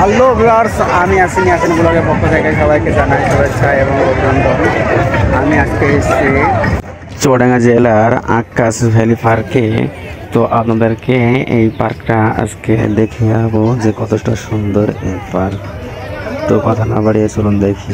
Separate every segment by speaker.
Speaker 1: Hello viewers, আমি আসিনি আসেন ব্লগের পক্ষ থেকে সবাইকে জানাই শুভেচ্ছা এবং অভিনন্দন। আমি আজকে এসেছি চুয়াডাঙ্গা জেলার আকাশ ভ্যালি পার্কে। তো আপনাদেরকে এই পার্কটা আজকে দেখে যাবো যে কতটা সুন্দর এই পার্ক। তো কথা না বাড়িয়ে চলুন দেখি।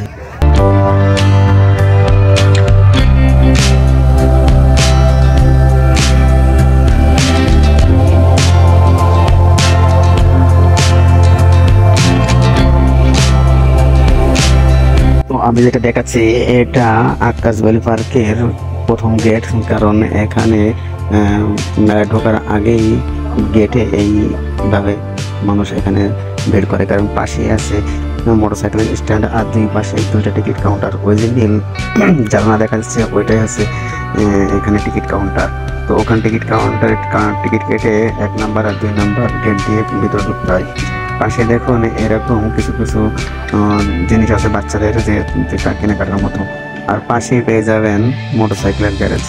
Speaker 1: আমি যেটা দেখাচ্ছি এটা আকাশ ভ্যালি পার্কের প্রথম গেট, কারণ এখানে মেলায় ঢোকার আগেই গেটে এইভাবে মানুষ এখানে ভিড় করে, কারণ পাশে আছে মোটরসাইকেলের স্ট্যান্ড আর দুই পাশে দুইটা টিকিট কাউন্টার। ওই যে নীল জানালা দেখা যাচ্ছে ওইটাই আছে এখানে টিকিট কাউন্টার। তো ওখানে টিকিট কাউন্টার টিকিট কেটে 1 নাম্বার আর 2 নাম্বার গেট দিয়ে ভিতরে ঢুকতে হয়। পাশে দেখুন এরকম কিছু কিছু জিনিস আছে বাচ্চাদের যে কেনাকাটার মতো, আর পাশেই পেয়ে যাবেন মোটরসাইকেলের গ্যারেজ।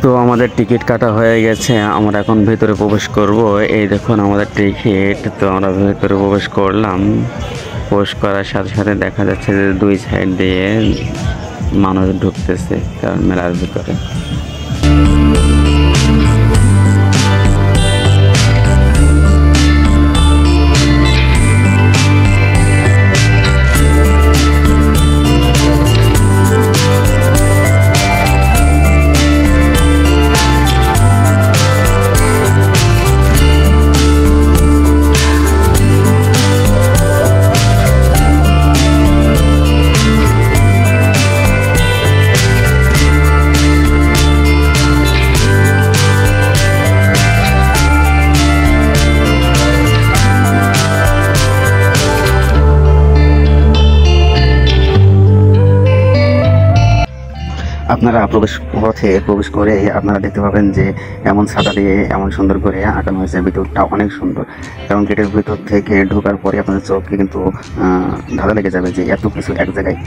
Speaker 1: তো আমাদের টিকিট কাটা হয়ে গেছে, আমরা এখন ভেতরে প্রবেশ করব। এই দেখুন আমাদের টিকিট। তো আমরা ভেতরে প্রবেশ করলাম। প্রবেশ করার সাথে সাথে দেখা যাচ্ছে যে দুই সাইড দিয়ে মানুষ ঢুকতেছে কারণ মেলার ভিতরে। আপনারা প্রবেশ করে আপনারা দেখতে পাবেন যে এমন ছাতা দিয়ে এমন সুন্দর করে আঁকানো হয়েছে। ভিতরটা অনেক সুন্দর, কারণ গেটের ভিতর থেকে ঢোকার পরে আপনাদের চোখকে কিন্তু ধাঁধা লেগে যাবে যে এত কিছু এক জায়গায়।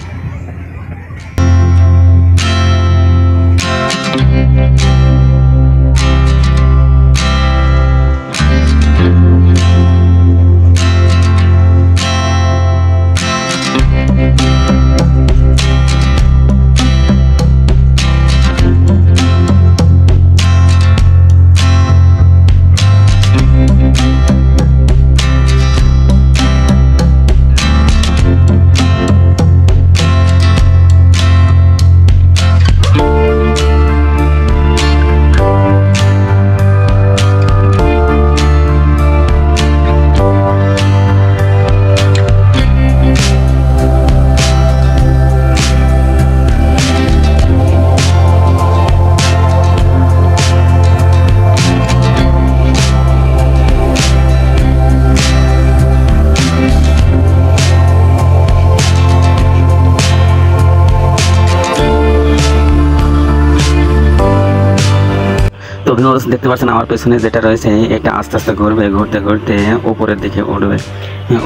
Speaker 1: তো দেখতে পাচ্ছেন আমার পেছনে যেটা রয়েছে এটা আস্তে আস্তে ঘুরবে, ঘুরতে ঘুরতে উপরের দিকে উঠবে।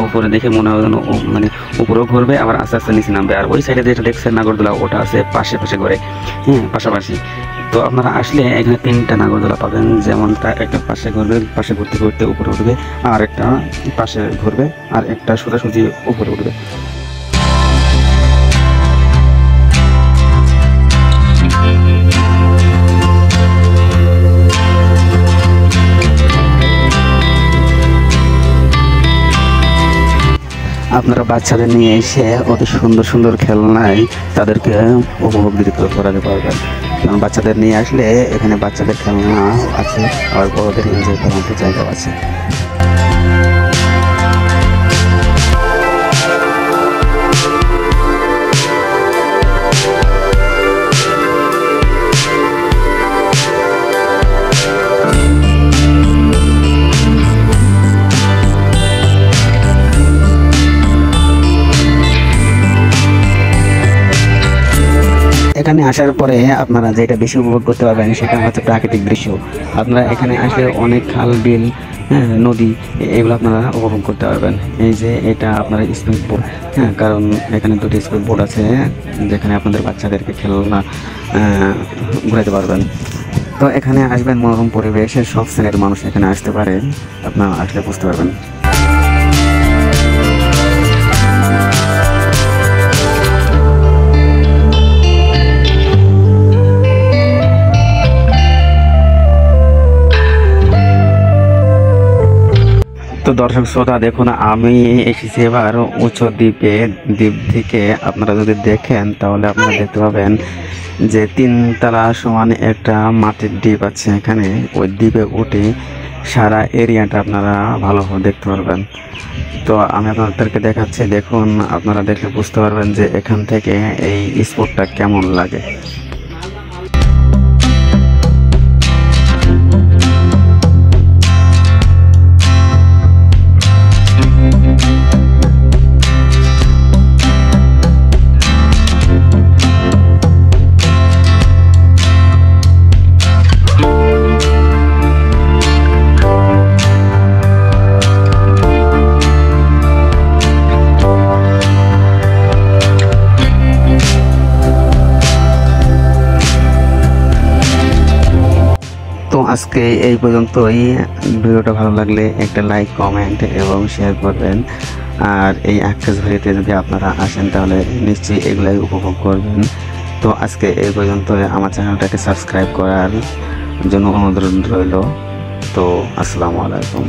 Speaker 1: উপরের দিকে মনে হয় মানে উপরেও ঘুরবে আবার আস্তে আস্তে নিচে নামবে। আর ওই সাইডে যেটা দেখছেন নাগরদোলা ওটা আছে পাশে পাশে ঘুরে, পাশাপাশি। তো আপনারা আসলে এখানে 3টা নাগরদোলা পাবেন, যেমনটা একটা পাশে ঘুরবে, পাশে ঘুরতে ঘুরতে উপরে উঠবে, আর একটা পাশে ঘুরবে, আর একটা সোজাসুজি উপরে উঠবে। আপনারা বাচ্চাদের নিয়ে এসে অতি সুন্দর সুন্দর খেলনায় তাদেরকে উপভোগ করাতে পারবেন। কারণ বাচ্চাদের নিয়ে আসলে এখানে বাচ্চাদের খেলনা আছে, আর বড়দের এনজয় করার মতো জায়গাও আছে। এখানে আসার পরে আপনারা যেটা বেশি উপভোগ করতে পারবেন সেটা হচ্ছে প্রাকৃতিক দৃশ্য। আপনারা এখানে আসলে অনেক খাল বিল, নদী, এগুলো আপনারা উপভোগ করতে পারবেন। এই যে এটা আপনার স্পিড বোট, কারণ এখানে দুটি স্পিড বোট আছে যেখানে আপনাদের বাচ্চাদেরকে খেলনা ঘুরাতে পারবেন। তো এখানে আসবেন, মনোরম পরিবেশে সব শ্রেণীর মানুষ এখানে আসতে পারে, আপনারা আসলে বুঝতে পারবেন। তো দর্শক শ্রোতা, দেখুন আমি এসেছি এবার উঁচু দ্বীপ থেকে। আপনারা যদি দেখেন তাহলে আপনারা দেখতে পাবেন যে 3 তলা সমান একটা মাটির দ্বীপ আছে এখানে। ওই দ্বীপে উঠে সারা এরিয়াটা আপনারা ভালোভাবে দেখতে পারবেন। তো আমি আপনাদেরকে দেখাচ্ছি, দেখুন আপনারা দেখলে বুঝতে পারবেন যে এখান থেকে এই স্পটটা কেমন লাগে। তো আজকে এই পর্যন্তই। ভিডিওটা ভালো লাগলে একটা লাইক, কমেন্ট এবং শেয়ার করবেন। আর এই আক্কাস ভ্যালিতে যদি আপনারা আসেন তাহলে নিশ্চয়ই এগুলাই উপভোগ করবেন। তো আজকে এই পর্যন্ত। আমার চ্যানেলটাকে সাবস্ক্রাইব করার জন্য অনুরোধ রইল। তো আসসালামু আলাইকুম।